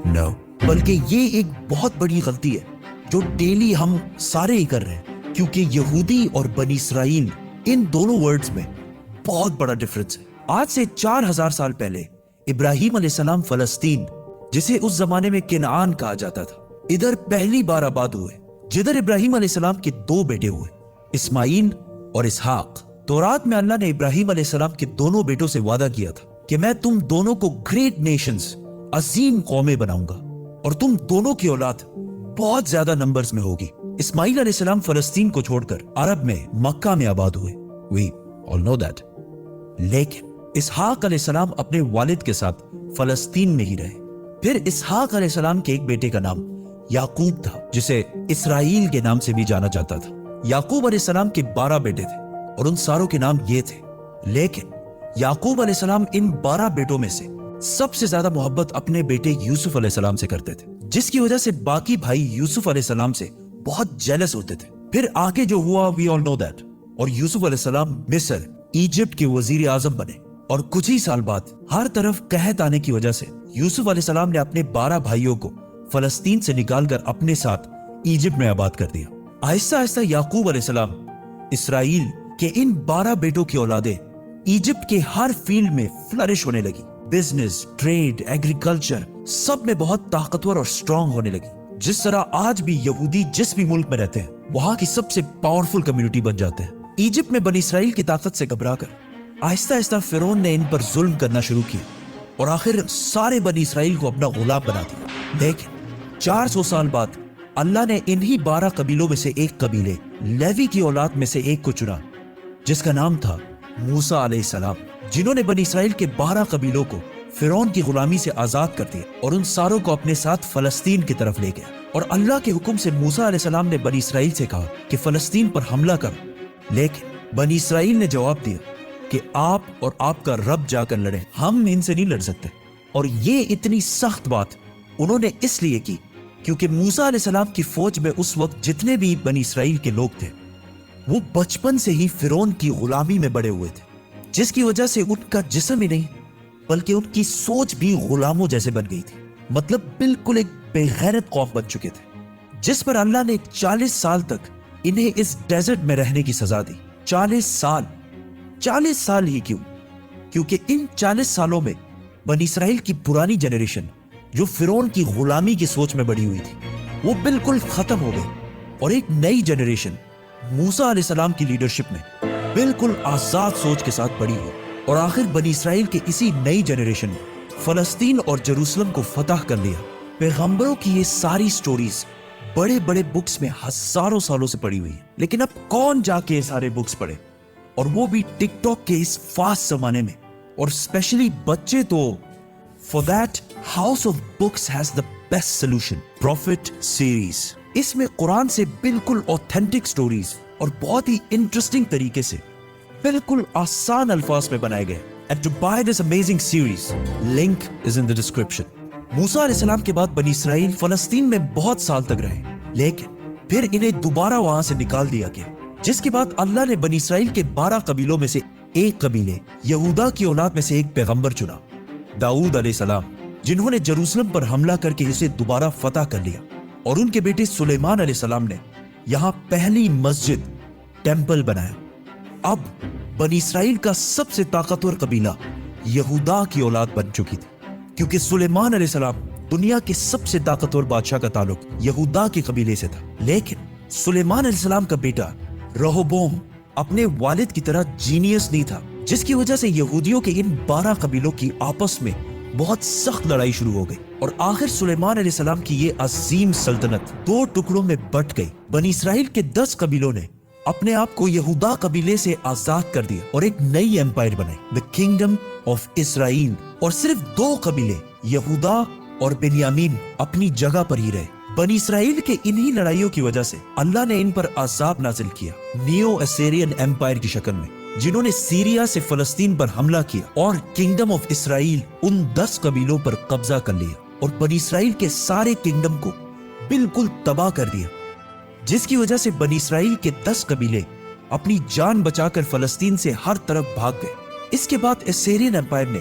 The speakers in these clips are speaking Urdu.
No. بلکہ یہ ایک بہت بڑی غلطی ہے جو ڈیلی ہم سارے ہی کر رہے ہیں، کیونکہ یہودی اور بنی اسرائیل ان دونوں ورڈز میں بہت بڑا ڈفرنس ہے۔ آج سے 4000 سال پہلے ابراہیم علیہ السلام فلسطین، جسے اس زمانے میں کنعان کہا جاتا تھا، ادھر پہلی بار آباد ہوئے، جدھر ابراہیم علیہ السلام کے 2 بیٹے ہوئے، اسماعیل اور اسحاق۔ تورات میں اللہ نے ابراہیم علیہ السلام کے دونوں بیٹوں سے وعدہ کیا تھا کہ میں تم دونوں کو گریٹ نیشنز، عظیم قومیں بناؤں گا، اور تم دونوں کی اولاد بہت زیادہ نمبرز میں ہوگی۔ اسماعیل علیہ السلام فلسطین کو چھوڑ کر عرب میں مکہ میں آباد ہوئے، we all know that۔ لیکن اسحاق علیہ السلام اپنے والد کے ساتھ فلسطین میں ہی رہے۔ پھر اسحاق علیہ السلام کے ایک بیٹے کا نام یعقوب تھا، جسے اسرائیل کے نام سے بھی جانا جاتا تھا۔ یعقوب علیہ السلام کے 12 بیٹے تھے اور ان ساروں کے نام یہ تھے، لیکن یعقوب علیہ السلام ان 12 بیٹوں میں سے سب سے زیادہ محبت اپنے بیٹے یوسف علیہ السلام سے کرتے تھے، جس کی وجہ سے باقی بھائی یوسف علیہ السلام سے بہت جیلس ہوتے تھے۔ پھر آگے جو ہوا we all know that، اور یوسف علیہ السلام مصر، ایجپٹ کے وزیر اعظم بنے، اور کچھ ہی سال بعد ہر طرف قحط آنے کی وجہ سے یوسف علیہ السلام نے اپنے 12 بھائیوں کو فلسطین سے نکال کر اپنے ساتھ ایجپٹ میں آباد کر دیا۔ آہستہ آہستہ یعقوب علیہ السلام اسرائیل کے ان 12 بیٹوں کی اولادیں ایجپٹ کے ہر فیلڈ میں فلرش ہونے لگی، بزنس، ٹریڈ، ایگریکلچر، سب میں بہت طاقتور اور سٹرونگ ہونے لگی۔ جس طرح آج بھی یہودی جس بھی ملک میں رہتے ہیں وہاں کی سب سے پاورفل کمیونٹی بن جاتے ہیں۔ ایجپٹ میں بنی اسرائیل کی طاقت سے گھبرا کر آہستہ آہستہ فرعون نے ان پر ظلم کرنا شروع کیا اور آخر سارے بنی اسرائیل کو اپنا غلام بنا دیا۔ لیکن 400 سال بعد اللہ نے انہی 12 قبیلوں میں سے ایک قبیلے لیوی کی اولاد میں سے ایک کو چنا، جس کا نام تھا موسیٰ علیہ السلام، جنہوں نے بنی اسرائیل کے 12 قبیلوں کو فرعون کی غلامی سے آزاد کر دیا اور ان ساروں کو اپنے ساتھ فلسطین کی طرف لے گیا۔ اور اللہ کے حکم سے موسیٰ علیہ السلام نے بنی اسرائیل سے کہا کہ فلسطین پر حملہ کرو، لیکن بنی اسرائیل نے جواب دیا کہ آپ اور آپ کا رب جا کر لڑیں، ہم ان سے نہیں لڑ سکتے۔ اور یہ اتنی سخت بات انہوں نے اس لیے کی کیونکہ موسیٰ علیہ السلام کی فوج میں اس وقت جتنے بھی بنی اسرائیل کے لوگ تھے وہ بچپن سے ہی فرعون کی غلامی میں بڑے ہوئے تھے، جس کی وجہ سے ان کا جسم ہی نہیں بلکہ ان کی سوچ بھی غلاموں جیسے بن گئی تھی۔ مطلب بالکل ایک بے غیرت قوم بن چکے تھے، جس پر اللہ نے 40 سال تک انہیں اس ڈیزرٹ میں رہنے کی سزا دی۔ 40 سال ہی کیوں؟ کیونکہ ان 40 سالوں میں بنی اسرائیل کی پرانی جنریشن جو فرعون کی غلامی کی سوچ میں بڑی ہوئی تھی وہ بالکل ختم ہو گئی، اور ایک نئی جنریشن موسیٰ علیہ السلام کی لیڈرشپ میں بالکل آزاد سوچ کے ساتھ بڑی ہوئی، اور آخر بنی اسرائیل کے اسی نئی جنریشن نے فلسطین اور جروسلم کو فتح کر لیا۔ پیغمبروں کی یہ ساری سٹوریز بڑے بڑے بکس میں ہزاروں سالوں سے پڑی ہوئی ہیں، لیکن اب کون جا کے یہ سارے بکس پڑھے، اور وہ بھی ٹک ٹاک کے اس فاسٹ زمانے میں، اور اسپیشلی بچے تو۔ For that, House of Books has the best solution, Prophet Series۔ اس میں قرآن سے بالکل اوتھینٹک سٹوریز اور بہت ہی انٹرسٹنگ طریقے سے بالکل آسان الفاظ میں بنائے گئے۔ And to buy this amazing series, link is in the description۔ موسیٰ علیہ السلام کے بعد بنی اسرائیل فلسطین میں بہت سال تک رہے، لیکن پھر انہیں دوبارہ وہاں سے نکال دیا گیا، جس کے بعد اللہ نے بنی اسرائیل کے 12 قبیلوں میں سے ایک قبیلے یہودا کی اولاد میں سے ایک پیغمبر چنا، داؤد علیہ السلام، جنہوں نے جروسلم پر حملہ کر کے اسے دوبارہ فتح کر لیا، اور ان کے بیٹے سلیمان علیہ السلام نے یہاں پہلی مسجد، ٹیمپل بنایا۔ اب بنی اسرائیل کا سب سے طاقتور قبیلہ یہودا کی اولاد بن چکی تھی، کیونکہ سلیمان علیہ السلام دنیا کے سب سے طاقتور بادشاہ کا تعلق یہودا کے قبیلے سے تھا۔ لیکن سلیمان علیہ السلام کا بیٹا رہوبوم اپنے والد کی طرح جینیس نہیں تھا، جس کی وجہ سے یہودیوں کے ان 12 قبیلوں کی آپس میں بہت سخت لڑائی شروع ہو گئی، اور آخر سلیمان علیہ السلام کی یہ عظیم سلطنت 2 ٹکڑوں میں بٹ گئی۔ بنی اسرائیل کے 10 قبیلوں نے اپنے آپ کو یہودا قبیلے سے آزاد کر دیا اور ایک نئی ایمپائر بنائی، the kingdom of اسرائیل، اور صرف 2 قبیلے یہودا اور بنیامین اپنی جگہ پر ہی رہے۔ بنی اسرائیل کے انہی لڑائیوں کی وجہ سے اللہ نے ان پر عذاب نازل کیا نیو اسیرین ایمپائر کی شکل میں، جنہوں نے سیریا سے فلسطین پر حملہ کیا اور کنگڈم آف اسرائیل ان 10 قبیلوں پر قبضہ کر لیا اور بنی اسرائیل کے سارے کنگڈم کو بالکل تباہ کر دیا، جس کی وجہ سے بنی اسرائیل کے 10 قبیلے اپنی جان بچا کر فلسطین سے ہر طرف بھاگ گئے۔ اس کے بعد اسیرین ایمپائر نے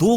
2